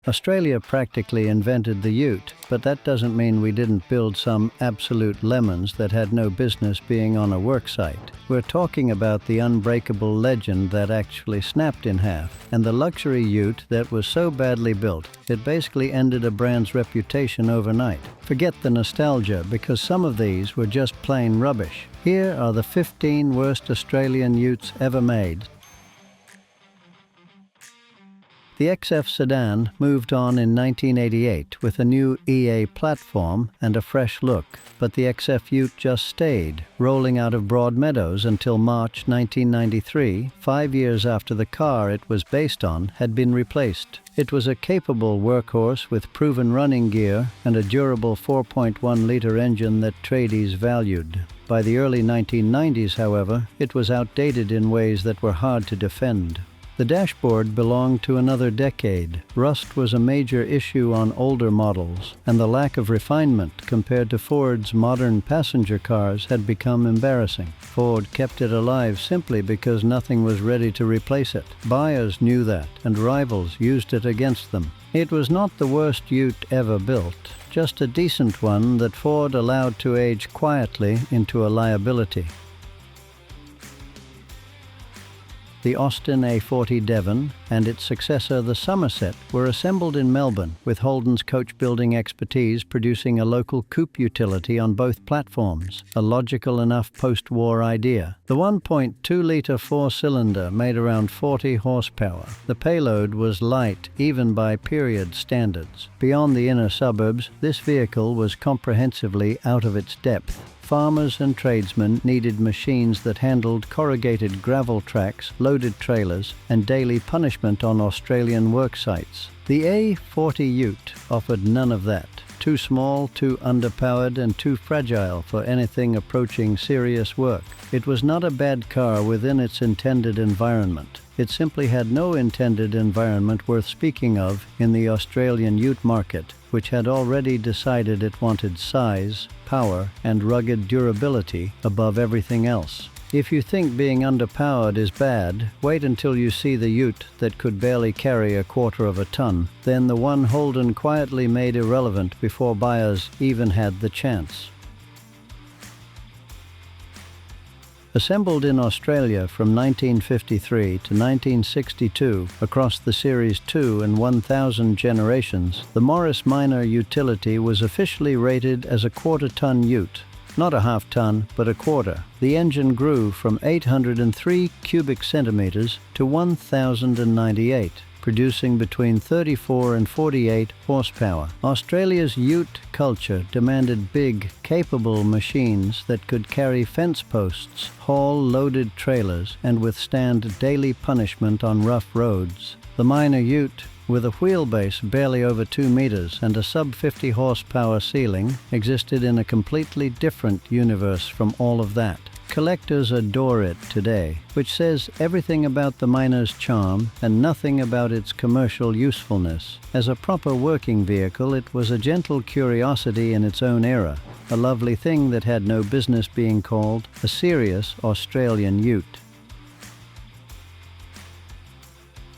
Australia practically invented the Ute, but that doesn't mean we didn't build some absolute lemons that had no business being on a worksite. We're talking about the unbreakable legend that actually snapped in half, and the luxury Ute that was so badly built, it basically ended a brand's reputation overnight. Forget the nostalgia, because some of these were just plain rubbish. Here are the 15 worst Australian Utes ever made. The XF sedan moved on in 1988 with a new EA platform and a fresh look, but the XF Ute just stayed, rolling out of Broadmeadows until March 1993, 5 years after the car it was based on had been replaced. It was a capable workhorse with proven running gear and a durable 4.1-litre engine that tradies valued. By the early 1990s, however, it was outdated in ways that were hard to defend. The dashboard belonged to another decade. Rust was a major issue on older models, and the lack of refinement compared to Ford's modern passenger cars had become embarrassing. Ford kept it alive simply because nothing was ready to replace it. Buyers knew that, and rivals used it against them. It was not the worst Ute ever built, just a decent one that Ford allowed to age quietly into a liability. The Austin A40 Devon and its successor the Somerset were assembled in Melbourne, with Holden's coach-building expertise producing a local coupe utility on both platforms, a logical enough post-war idea. The 1.2-litre four-cylinder made around 40 horsepower. The payload was light, even by period standards. Beyond the inner suburbs, this vehicle was comprehensively out of its depth. Farmers and tradesmen needed machines that handled corrugated gravel tracks, loaded trailers, and daily punishment on Australian worksites. The A40 Ute offered none of that. Too small, too underpowered, and too fragile for anything approaching serious work. It was not a bad car within its intended environment. It simply had no intended environment worth speaking of in the Australian Ute market, which had already decided it wanted size, power, and rugged durability above everything else. If you think being underpowered is bad, wait until you see the Ute that could barely carry a quarter of a ton, then the one Holden quietly made irrelevant before buyers even had the chance. Assembled in Australia from 1953 to 1962 across the Series 2 and 1000 generations, the Morris Minor utility was officially rated as a quarter-ton Ute. Not a half-ton, but a quarter. The engine grew from 803 cubic centimeters to 1,098. Producing between 34 and 48 horsepower. Australia's Ute culture demanded big, capable machines that could carry fence posts, haul loaded trailers, and withstand daily punishment on rough roads. The minor Ute, with a wheelbase barely over 2 meters and a sub-50 horsepower ceiling, existed in a completely different universe from all of that. Collectors adore it today, which says everything about the Minor's charm and nothing about its commercial usefulness. As a proper working vehicle, it was a gentle curiosity in its own era, a lovely thing that had no business being called a serious Australian Ute.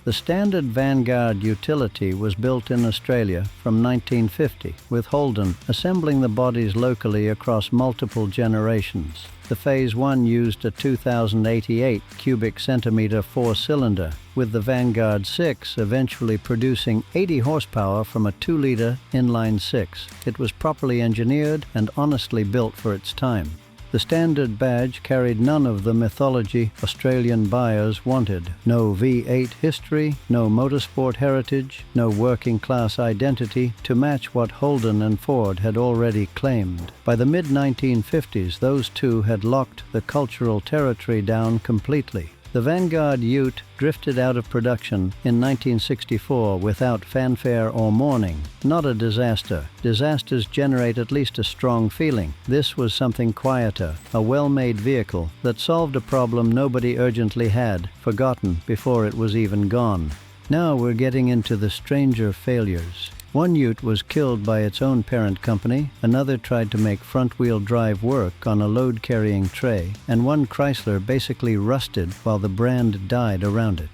The standard Vanguard utility was built in Australia from 1950, with Holden assembling the bodies locally across multiple generations. The Phase 1 used a 2,088 cubic centimeter four-cylinder, with the Vanguard 6 eventually producing 80 horsepower from a 2-litre inline 6. It was properly engineered and honestly built for its time. The standard badge carried none of the mythology Australian buyers wanted. No V8 history, no motorsport heritage, no working-class identity to match what Holden and Ford had already claimed. By the mid-1950s, those two had locked the cultural territory down completely. The Vanguard Ute drifted out of production in 1964 without fanfare or mourning. Not a disaster. Disasters generate at least a strong feeling. This was something quieter, a well-made vehicle that solved a problem nobody urgently had, forgotten before it was even gone. Now we're getting into the stranger failures. One Ute was killed by its own parent company, another tried to make front-wheel drive work on a load-carrying tray, and one Chrysler basically rusted while the brand died around it.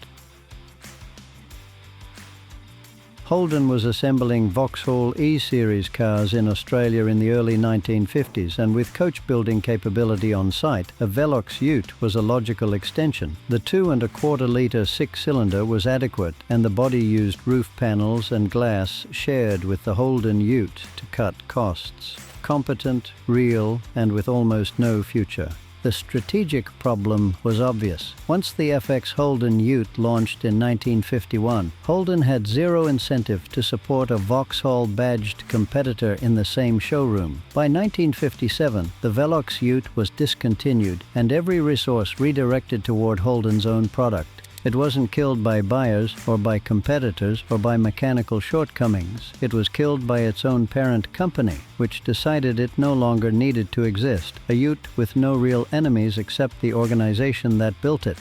Holden was assembling Vauxhall E-Series cars in Australia in the early 1950s, and with coach-building capability on site, a Velox Ute was a logical extension. The 2.25-litre six-cylinder was adequate, and the body used roof panels and glass shared with the Holden Ute to cut costs. Competent, real, and with almost no future. The strategic problem was obvious. Once the FX Holden Ute launched in 1951, Holden had zero incentive to support a Vauxhall badged competitor in the same showroom. By 1957, the Velox Ute was discontinued and every resource redirected toward Holden's own product. It wasn't killed by buyers or by competitors or by mechanical shortcomings. It was killed by its own parent company, which decided it no longer needed to exist, a Ute with no real enemies except the organization that built it.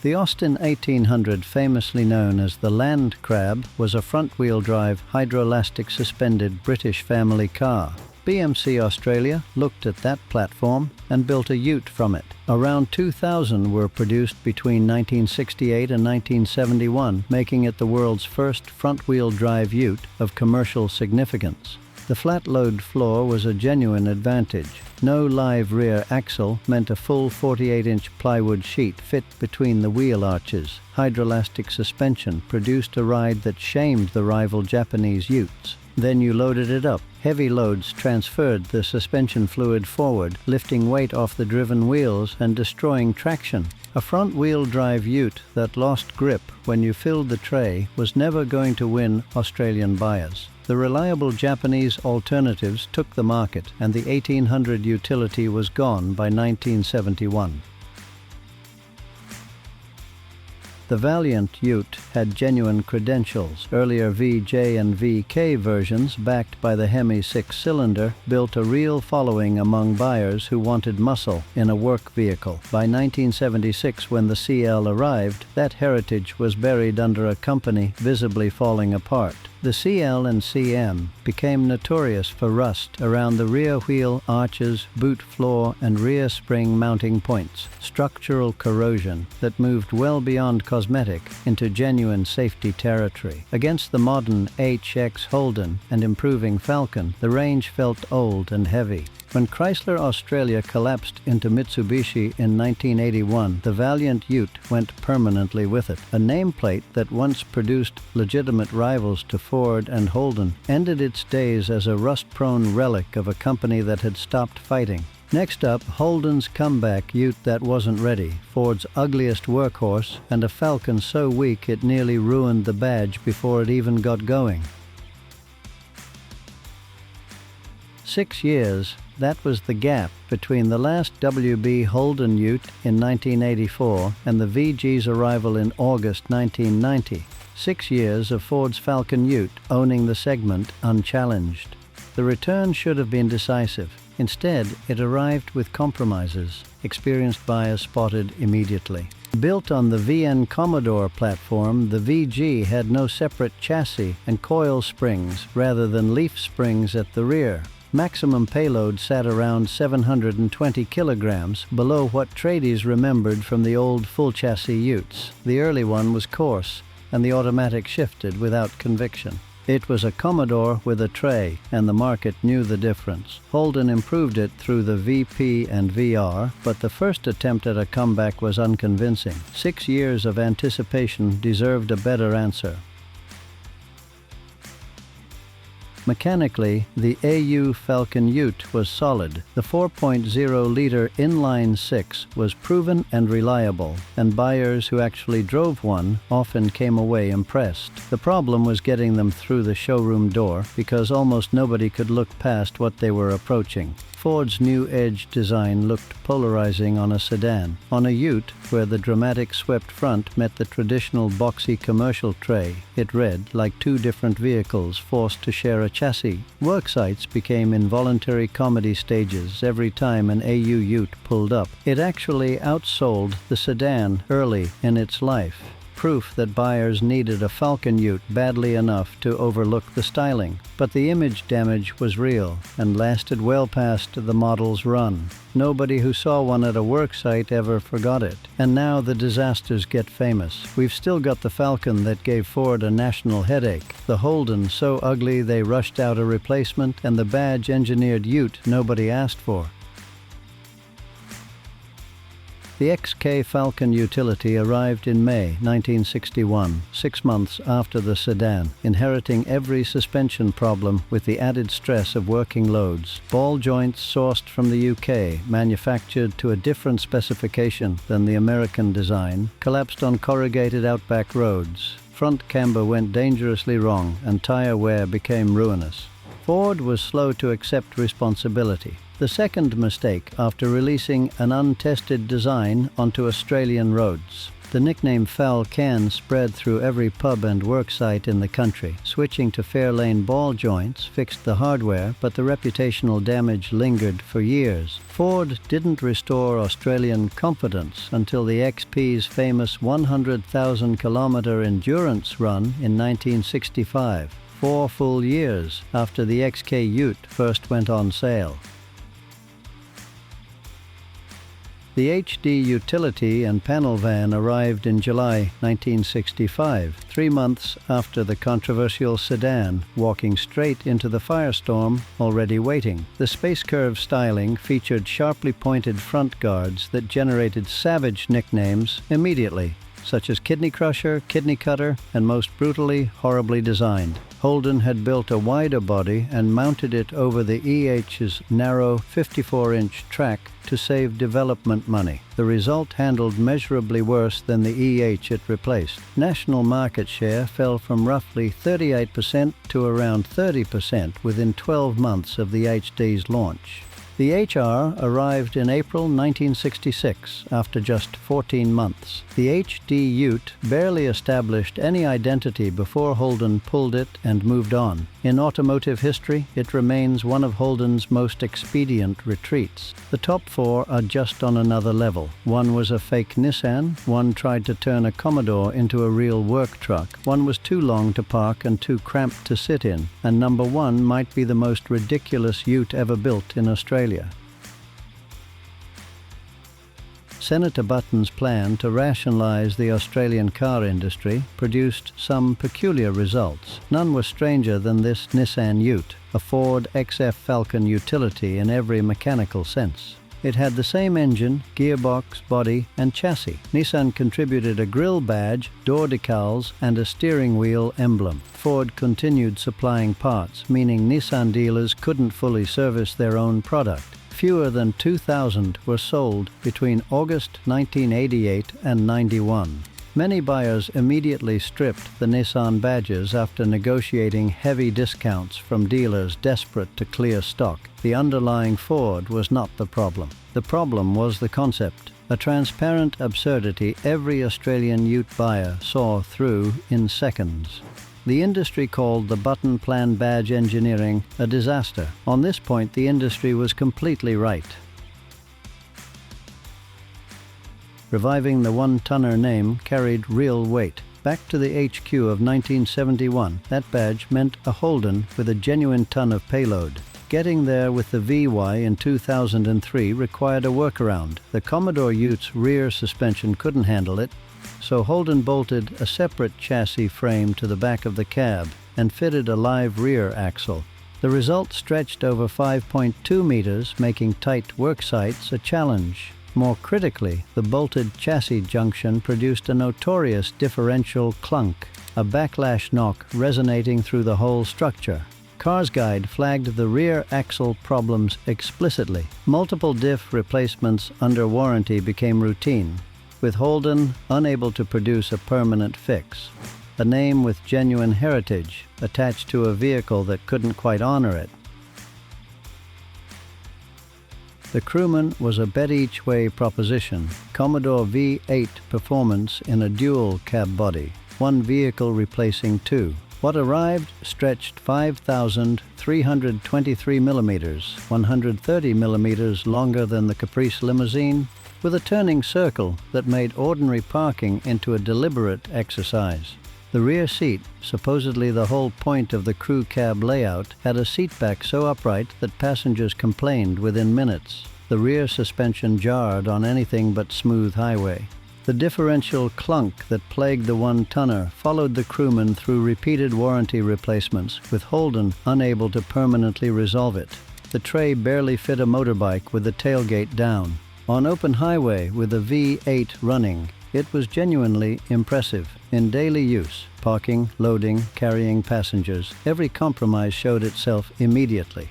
The Austin 1800, famously known as the Land Crab, was a front-wheel drive, hydroelastic suspended British family car. BMC Australia looked at that platform and built a Ute from it. Around 2,000 were produced between 1968 and 1971, making it the world's first front-wheel drive Ute of commercial significance. The flat-load floor was a genuine advantage. No live rear axle meant a full 48-inch plywood sheet fit between the wheel arches. Hydroelastic suspension produced a ride that shamed the rival Japanese Utes. Then you loaded it up. Heavy loads transferred the suspension fluid forward, lifting weight off the driven wheels and destroying traction. A front-wheel drive Ute that lost grip when you filled the tray was never going to win Australian buyers. The reliable Japanese alternatives took the market, and the 1800 utility was gone by 1971. The Valiant Ute had genuine credentials. Earlier VJ and VK versions, backed by the Hemi six-cylinder, built a real following among buyers who wanted muscle in a work vehicle. By 1976, when the CL arrived, that heritage was buried under a company visibly falling apart. The CL and CM became notorious for rust around the rear wheel arches, boot floor, and rear spring mounting points, structural corrosion that moved well beyond cosmetic into genuine safety territory. Against the modern HX Holden and improving Falcon, the range felt old and heavy. When Chrysler Australia collapsed into Mitsubishi in 1981, the Valiant Ute went permanently with it. A nameplate that once produced legitimate rivals to Ford and Holden ended its days as a rust-prone relic of a company that had stopped fighting. Next up, Holden's comeback Ute that wasn't ready, Ford's ugliest workhorse, and a Falcon so weak it nearly ruined the badge before it even got going. 6 years, that was the gap between the last WB Holden Ute in 1984 and the VG's arrival in August 1990. 6 years of Ford's Falcon Ute owning the segment unchallenged. The return should have been decisive. Instead, it arrived with compromises. Experienced buyers spotted immediately. Built on the VN Commodore platform, the VG had no separate chassis and coil springs rather than leaf springs at the rear. Maximum payload sat around 720 kilograms, below what tradies remembered from the old full-chassis Utes. The early one was coarse, and the automatic shifted without conviction. It was a Commodore with a tray, and the market knew the difference. Holden improved it through the VP and VR, but the first attempt at a comeback was unconvincing. 6 years of anticipation deserved a better answer. Mechanically, the AU Falcon Ute was solid. The 4.0-liter inline-six was proven and reliable, and buyers who actually drove one often came away impressed. The problem was getting them through the showroom door because almost nobody could look past what they were approaching. Ford's new Edge design looked polarizing on a sedan. On a Ute, where the dramatic swept front met the traditional boxy commercial tray, it read like two different vehicles forced to share a chassis. Worksites became involuntary comedy stages every time an AU Ute pulled up. It actually outsold the sedan early in its life. proof that buyers needed a Falcon Ute badly enough to overlook the styling. But the image damage was real and lasted well past the model's run. Nobody who saw one at a worksite ever forgot it. And now the disasters get famous. We've still got the Falcon that gave Ford a national headache, the Holden so ugly they rushed out a replacement, and the badge-engineered Ute nobody asked for. The XK Falcon utility arrived in May 1961, 6 months after the sedan, inheriting every suspension problem with the added stress of working loads. Ball joints sourced from the UK, manufactured to a different specification than the American design, collapsed on corrugated outback roads. Front camber went dangerously wrong and tyre wear became ruinous. Ford was slow to accept responsibility. The second mistake after releasing an untested design onto Australian roads. The nickname Falcon spread through every pub and worksite in the country. Switching to Fairlane ball joints fixed the hardware, but the reputational damage lingered for years. Ford didn't restore Australian confidence until the XP's famous 100,000-kilometre endurance run in 1965, 4 full years after the XK Ute first went on sale. The HD utility and panel van arrived in July 1965, 3 months after the controversial sedan, walking straight into the firestorm already waiting. The Space Curve styling featured sharply pointed front guards that generated savage nicknames immediately, such as Kidney Crusher, Kidney Cutter, and most brutally, horribly designed. Holden had built a wider body and mounted it over the EH's narrow 54-inch track to save development money. The result handled measurably worse than the EH it replaced. National market share fell from roughly 38% to around 30% within 12 months of the HD's launch. The HR arrived in April 1966, after just 14 months. The HD Ute barely established any identity before Holden pulled it and moved on. In automotive history, it remains one of Holden's most expedient retreats. The top 4 are just on another level. One was a fake Nissan, one tried to turn a Commodore into a real work truck, one was too long to park and too cramped to sit in, and number 1 might be the most ridiculous Ute ever built in Australia. Senator Button's plan to rationalise the Australian car industry produced some peculiar results. None were stranger than this Nissan Ute, a Ford XF Falcon utility in every mechanical sense. It had the same engine, gearbox, body, and chassis. Nissan contributed a grille badge, door decals, and a steering wheel emblem. Ford continued supplying parts, meaning Nissan dealers couldn't fully service their own product. Fewer than 2,000 were sold between August 1988 and 91. Many buyers immediately stripped the Nissan badges after negotiating heavy discounts from dealers desperate to clear stock. The underlying Ford was not the problem. The problem was the concept, a transparent absurdity every Australian Ute buyer saw through in seconds. The industry called the Button Plan badge engineering a disaster. On this point, the industry was completely right. Reviving the one-tonner name carried real weight. Back to the HQ of 1971, that badge meant a Holden with a genuine ton of payload. Getting there with the VY in 2003 required a workaround. The Commodore Ute's rear suspension couldn't handle it, so Holden bolted a separate chassis frame to the back of the cab and fitted a live rear axle. The result stretched over 5.2 meters, making tight work sites a challenge. More critically, the bolted chassis junction produced a notorious differential clunk, a backlash knock resonating through the whole structure. Cars Guide flagged the rear axle problems explicitly. Multiple diff replacements under warranty became routine, with Holden unable to produce a permanent fix. A name with genuine heritage attached to a vehicle that couldn't quite honor it. The Crewman was a bet-each-way proposition. Commodore V8 performance in a dual cab body, one vehicle replacing 2. What arrived stretched 5,323 millimeters, 130 millimeters longer than the Caprice limousine, with a turning circle that made ordinary parking into a deliberate exercise. The rear seat, supposedly the whole point of the crew cab layout, had a seatback so upright that passengers complained within minutes. The rear suspension jarred on anything but smooth highway. The differential clunk that plagued the one-tonner followed the Crewman through repeated warranty replacements, with Holden unable to permanently resolve it. The tray barely fit a motorbike with the tailgate down. On open highway with a V8 running, it was genuinely impressive. In daily use, parking, loading, carrying passengers, every compromise showed itself immediately.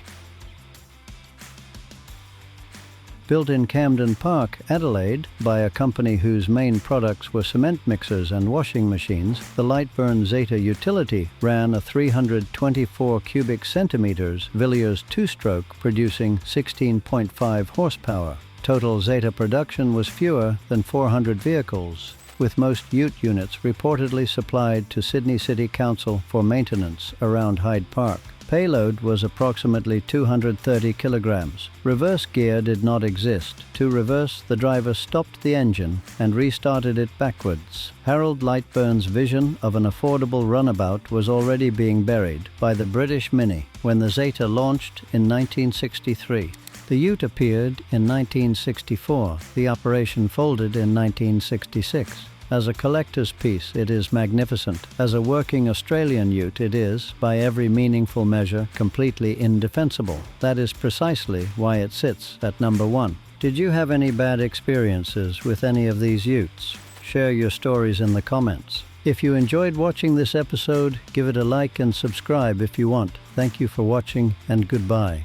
Built in Camden Park, Adelaide, by a company whose main products were cement mixers and washing machines, the Lightburn Zeta utility ran a 324 cubic centimeters Villiers two-stroke producing 16.5 horsepower. Total Zeta production was fewer than 400 vehicles, with most Ute units reportedly supplied to Sydney City Council for maintenance around Hyde Park. Payload was approximately 230 kilograms. Reverse gear did not exist. To reverse, the driver stopped the engine and restarted it backwards. Harold Lightburn's vision of an affordable runabout was already being buried by the British Mini when the Zeta launched in 1963. The Ute appeared in 1964. The operation folded in 1966. As a collector's piece, it is magnificent. As a working Australian Ute, it is, by every meaningful measure, completely indefensible. That is precisely why it sits at number 1. Did you have any bad experiences with any of these Utes? Share your stories in the comments. If you enjoyed watching this episode, give it a like and subscribe if you want. Thank you for watching, and goodbye.